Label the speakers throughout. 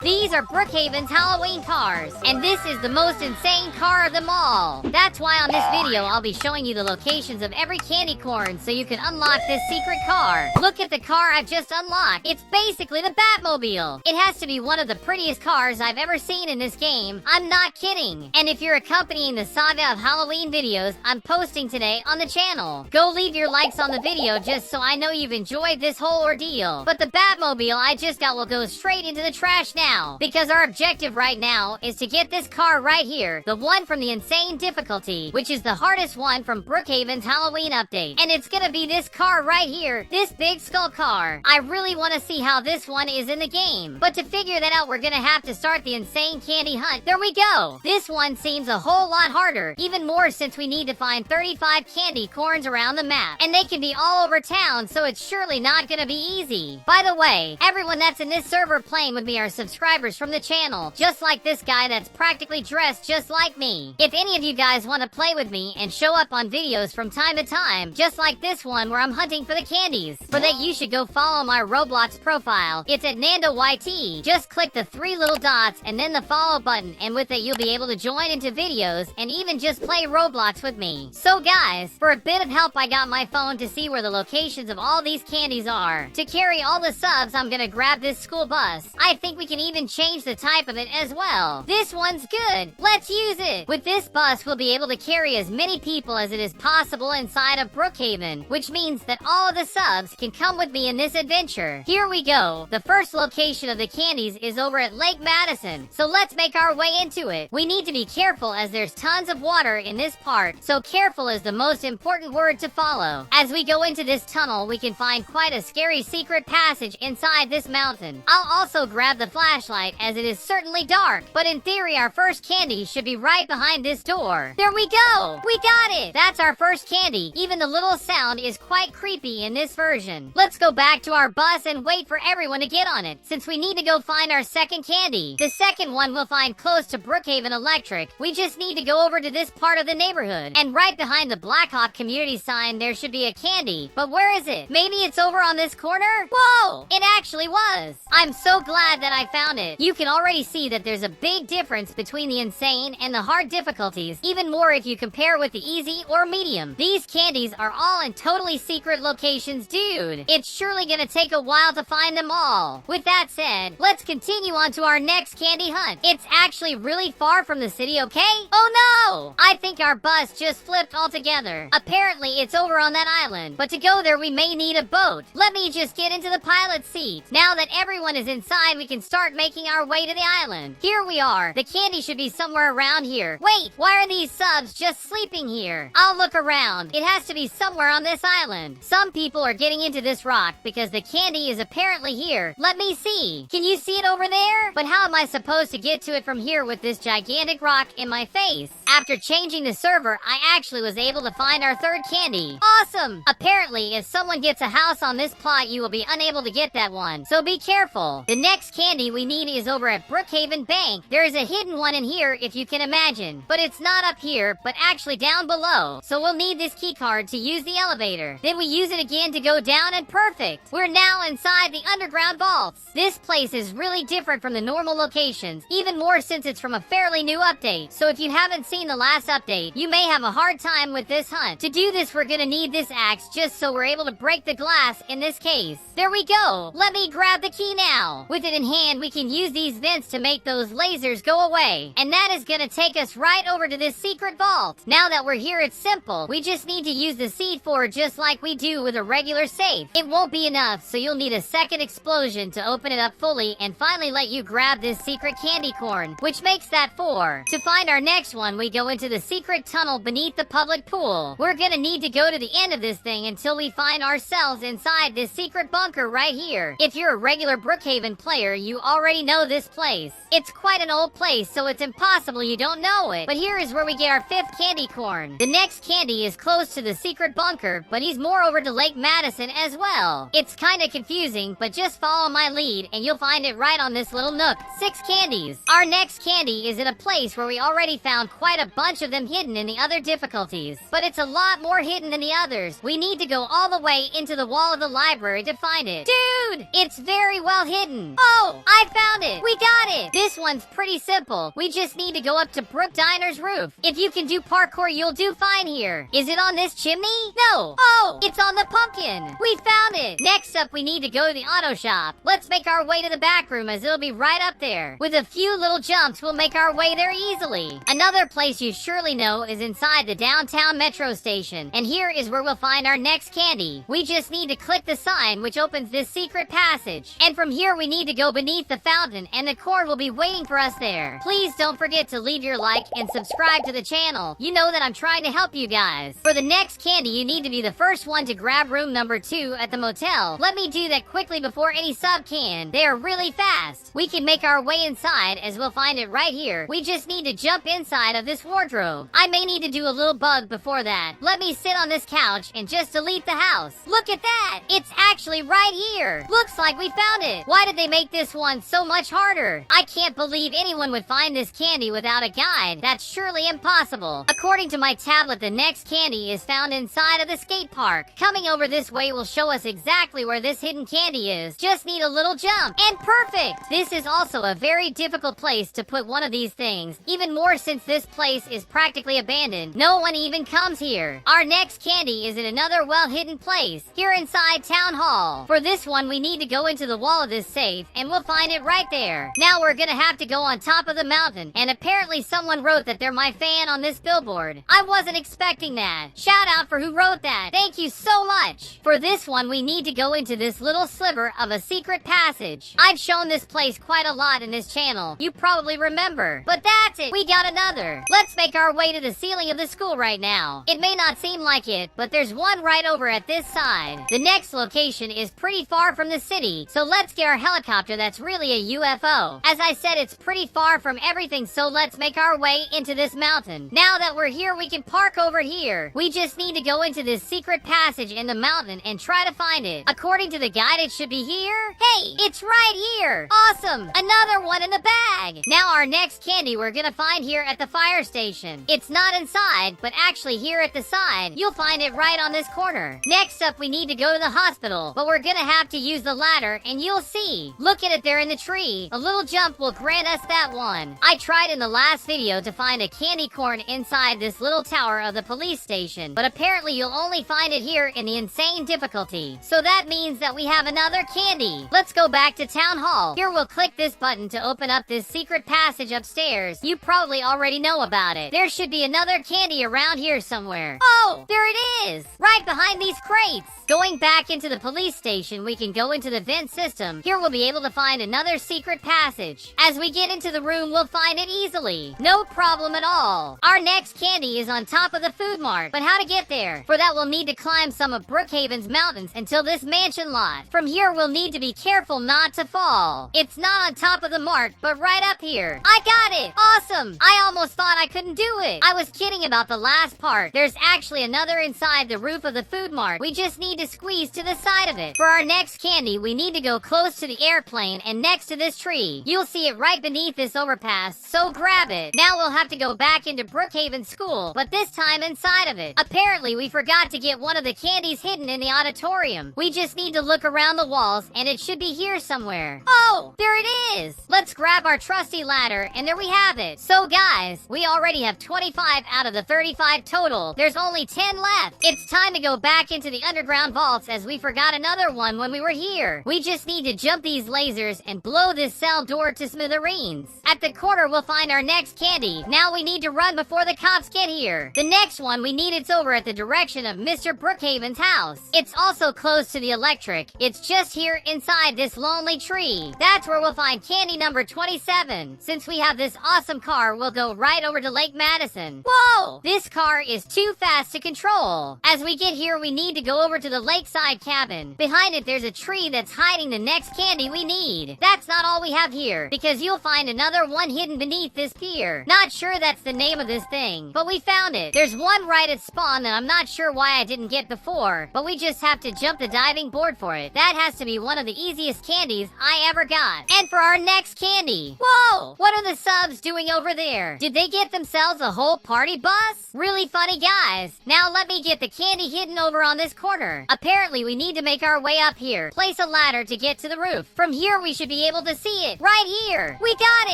Speaker 1: These are Brookhaven's Halloween cars, and this is the most insane car of them all. That's why on this video I'll be showing you the locations of every candy corn so you can unlock this secret car. Look at the car I've just unlocked. It's basically the Batmobile. It has to be one of the prettiest cars I've ever seen in this game. I'm not kidding. And if you're accompanying the saga of Halloween videos I'm posting today on the channel, go leave your likes on the video just so I know you've enjoyed this whole ordeal. But the Batmobile I just got will go straight into the trash now, because our objective right now is to get this car right here, the one from the insane difficulty, which is the hardest one from Brookhaven's Halloween update. And it's gonna be this car right here, this big skull car. I really want to see how this one is in the game, but to figure that out we're gonna have to start the insane candy hunt. There we go. This one seems a whole lot harder, even more since we need to find 35 candy corns around the map, and they can be all over town, so it's surely not gonna be easy. By the way, everyone that's in this server playing with me are subscribers from the channel, just like this guy that's practically dressed just like me. If any of you guys want to play with me and show up on videos from time to time, just like this one where I'm hunting for the candies, for that you should go follow my Roblox profile. It's at NanndoYT. Just click the 3 little dots and then the follow button, and with it you'll be able to join into videos and even just play Roblox with me. So guys, for a bit of help I got my phone to see where the locations of all these candies are. To carry all the subs I'm gonna grab this school bus. I think we can even change the type of it as well. This one's good. Let's use it. With this bus, we'll be able to carry as many people as it is possible inside of Brookhaven, which means that all of the subs can come with me in this adventure. Here we go. The first location of the candies is over at Lake Madison, so let's make our way into it. We need to be careful as there's tons of water in this part, so careful is the most important word to follow. As we go into this tunnel, we can find quite a scary secret passage inside this mountain. I'll also grab the flashlight as it is certainly dark, but in theory our first candy should be right behind this door. There we go! We got it! That's our first candy. Even the little sound is quite creepy in this version. Let's go back to our bus and wait for everyone to get on it, since we need to go find our second candy. The second one we'll find close to Brookhaven Electric. We just need to go over to this part of the neighborhood, and right behind the Blackhawk community sign there should be a candy. But where is it? Maybe it's over on this corner? Whoa! It actually was! I'm so glad that I found it. You can already see that there's a big difference between the insane and the hard difficulties, even more if you compare with the easy or medium. These candies are all in totally secret locations, dude. It's surely gonna take a while to find them all. With that said, let's continue on to our next candy hunt. It's actually really far from the city, okay? Oh no! I think our bus just flipped altogether. Apparently it's over on that island, but to go there we may need a boat. Let me just get into the pilot's seat. Now that everyone is inside, we can start making our way to the island. Here we are. The candy should be somewhere around here. Wait, why are these subs just sleeping here? I'll look around. It has to be somewhere on this island. Some people are getting into this rock because the candy is apparently here. Let me see. Can you see it over there? But how am I supposed to get to it from here with this gigantic rock in my face? After changing the server, I actually was able to find our third candy. Awesome! Apparently, if someone gets a house on this plot, you will be unable to get that one. So be careful. The next candy we need is over at Brookhaven Bank. There is a hidden one in here if you can imagine, but it's not up here, but actually down below. So we'll need this key card to use the elevator. Then we use it again to go down, and perfect. We're now inside the underground vaults. This place is really different from the normal locations, even more since it's from a fairly new update. So if you haven't seen the last update, you may have a hard time with this hunt. To do this, we're gonna need this axe just so we're able to break the glass in this case. There we go. Let me grab the key now. With it in hand, we can use these vents to make those lasers go away. And that is gonna take us right over to this secret vault. Now that we're here, it's simple. We just need to use the C4 just like we do with a regular safe. It won't be enough, so you'll need a second explosion to open it up fully and finally let you grab this secret candy corn, which makes that 4. To find our next one, we go into the secret tunnel beneath the public pool. We're gonna need to go to the end of this thing until we find ourselves inside this secret bunker right here. If you're a regular Brookhaven player, you already know this place. It's quite an old place, so it's impossible you don't know it. But here is where we get our 5th candy corn. The next candy is close to the secret bunker, but he's more over to Lake Madison as well. It's kinda confusing, but just follow my lead and you'll find it right on this little nook. 6 candies. Our next candy is in a place where we already found quite a bunch of them hidden in the other difficulties. But it's a lot more hidden than the others. We need to go all the way into the wall of the library to find it. Dude! It's very well hidden. Oh! I found it! We got it! This one's pretty simple. We just need to go up to Brook Diner's roof. If you can do parkour, you'll do fine here. Is it on this chimney? No. Oh, it's on the pumpkin. We found it. Next up, we need to go to the auto shop. Let's make our way to the back room as it'll be right up there. With a few little jumps, we'll make our way there easily. Another place you surely know is inside the downtown metro station. And here is where we'll find our next candy. We just need to click the sign which opens this secret passage. And from here, we need to go beneath the fountain and the corn will be waiting for us there. Please don't forget to leave your like and subscribe to the channel. You know that I'm trying to help you guys. For the next candy, you need to be the first one to grab room number 2 at the motel. Let me do that quickly before any sub can. They are really fast. We can make our way inside as we'll find it right here. We just need to jump inside of this wardrobe. I may need to do a little bug before that. Let me sit on this couch and just delete the house. Look at that! It's actually right here. Looks like we found it. Why did they make this one so much harder? I can't believe anyone would find this candy without a guide. That's surely impossible. According to my tablet, the next candy is found inside of the skate park. Coming over this way will show us exactly where this hidden candy is. Just need a little jump. And perfect! This is also a very difficult place to put one of these things. Even more since this place is practically abandoned. No one even comes here. Our next candy is in another well-hidden place. Here inside Town Hall. For this one, we need to go into the wall of this safe, and we'll find it right there. Now we're gonna have to go on top of the mountain, and apparently someone wrote that they're my fan on this billboard. I wasn't expecting that. Shout out for who wrote that. Thank you so much. For this one, we need to go into this little sliver of a secret passage. I've shown this place quite a lot in this channel. You probably remember. But that's it. We got another. Let's make our way to the ceiling of the school right now. It may not seem like it, but there's one right over at this side. The next location is pretty far from the city, so let's get our helicopter that's really a UFO. As I said, it's pretty far from everything, so let's make our way into this mountain. Now that we're here, we can park over here. We just need to go into this secret passage in the mountain and try to find it. According to the guide, it should be here. Hey, it's right here. Awesome. Another one in the bag. Now our next candy we're gonna find here at the fire station. It's not inside, but actually here at the side. You'll find it right on this corner. Next up, we need to go to the hospital, but we're gonna have to use the ladder, and you'll see. Look at it there in the tree. A little jump will grant us that one. I tried in the last video to find a candy corn inside this little tower of the police station, but apparently you'll only find it here in the insane difficulty. So that means that we have another candy. Let's go back to Town Hall. Here we'll click this button to open up this secret passage upstairs. You probably already know about it. There should be another candy around here somewhere. Oh, there it is! Right behind these crates. Going back into the police station, we can go into the vent system. Here we'll be able to find another secret passage. As we get into the room, we'll find it easily. No problem at all. Our next candy is on top of the food mart, but how to get there? For that, we'll need to climb some of Brookhaven's mountains until this mansion lot. From here, we'll need to be careful not to fall. It's not on top of the mart, but right up here. I got it! Awesome! I almost thought I couldn't do it. I was kidding about the last part. There's actually another inside the roof of the food mart. We just need to squeeze to the side of it. For our next candy, we need to go close to the airplane and next to this tree. You'll see it right beneath this overpass, so grab it. Now we'll have to go back into Brookhaven School, but this time inside of it. Apparently, we forgot to get one of the candies hidden in the auditorium. We just need to look around the walls, and it should be here somewhere. Oh, there it is! Let's grab our trusty ladder, and there we have it. So guys, we already have 25 out of the 35 total. There's only 10 left. It's time to go back into the underground vaults as we forgot another one when we were here. We just need to jump these lasers and blow this cell door to smithereens. At the corner, we'll find our next candy. Now we need to run before the cops get here. The next one we need it's over at the direction of Mr. Brookhaven's house. It's also close to the electric. It's just here inside this lonely tree. That's where we'll find candy number 27. Since we have this awesome car, we'll go right over to Lake Madison. Whoa! This car is too fast to control. As we get here, we need to go over to the lakeside cabin. Behind it, there's a tree that's hiding the next candy we need. That's not all we have here, because you'll find another one hidden beneath this pier. Not sure that's the name of this thing, but we found it. There's one right at spawn that I'm not sure why I didn't get before, but we just have to jump the diving board for it. That has to be one of the easiest candies I ever got. And for our next candy, whoa! Oh, what are the subs doing over there? Did they get themselves a whole party bus? Really funny guys. Now let me get the candy hidden over on this corner. Apparently we need to make our way up here. Place a ladder to get to the roof. From here we should be able to see it. Right here. We got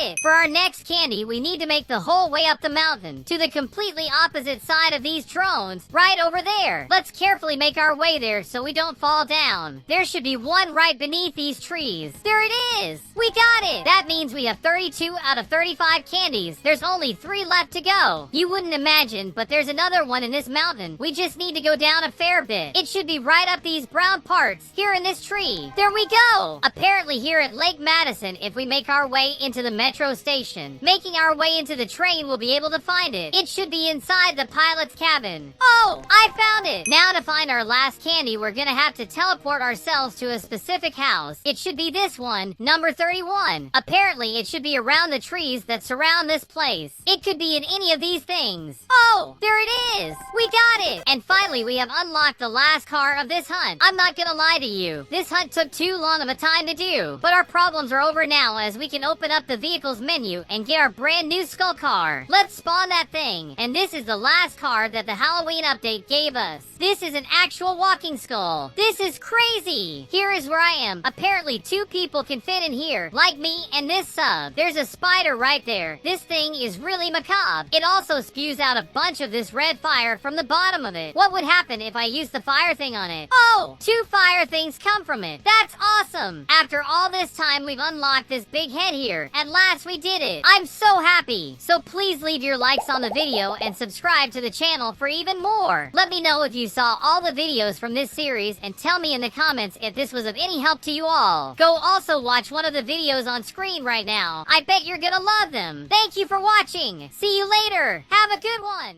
Speaker 1: it. For our next candy, we need to make the whole way up the mountain to the completely opposite side of these drones, right over there. Let's carefully make our way there so we don't fall down. There should be one right beneath these trees. There it is. We got it. That means we have 32 out of 35 candies. There's only 3 left to go. You wouldn't imagine, but there's another one in this mountain. We just need to go down a fair bit. It should be right up these brown parts here in this tree. There we go. Apparently here at Lake Madison, if we make our way into the metro station, making our way into the train, we'll be able to find it. It should be inside the pilot's cabin. Oh, I found it. Now to find our last candy, we're gonna have to teleport ourselves to a specific house. It should be this one, number 31. Apparently, it should be around the trees that surround this place. It could be in any of these things. Oh, there it is. We got it. And finally, we have unlocked the last car of this hunt. I'm not gonna lie to you. This hunt took too long of a time to do. But our problems are over now as we can open up the vehicles menu and get our brand new skull car. Let's spawn that thing. And this is the last car that the Halloween update gave us. This is an actual walking skull. This is crazy. Here is where I am. Apparently 2 people can fit in here, like me and this sub. There's a spider right there. This thing is really macabre. It also spews out a bunch of this red fire from the bottom of it. What would happen if I used the fire thing on it? Oh, 2 fire things come from it. That's awesome. After all this time, we've unlocked this big head here. At last, we did it. I'm so happy. So please leave your likes on the video and subscribe to the channel for even more. Let me know if you saw all the videos from this series and tell me in the comments if this was of any help to you all. Go also watch one of the videos on screen right now. I bet you're gonna love them. Thank you for watching. See you later. Have a good one.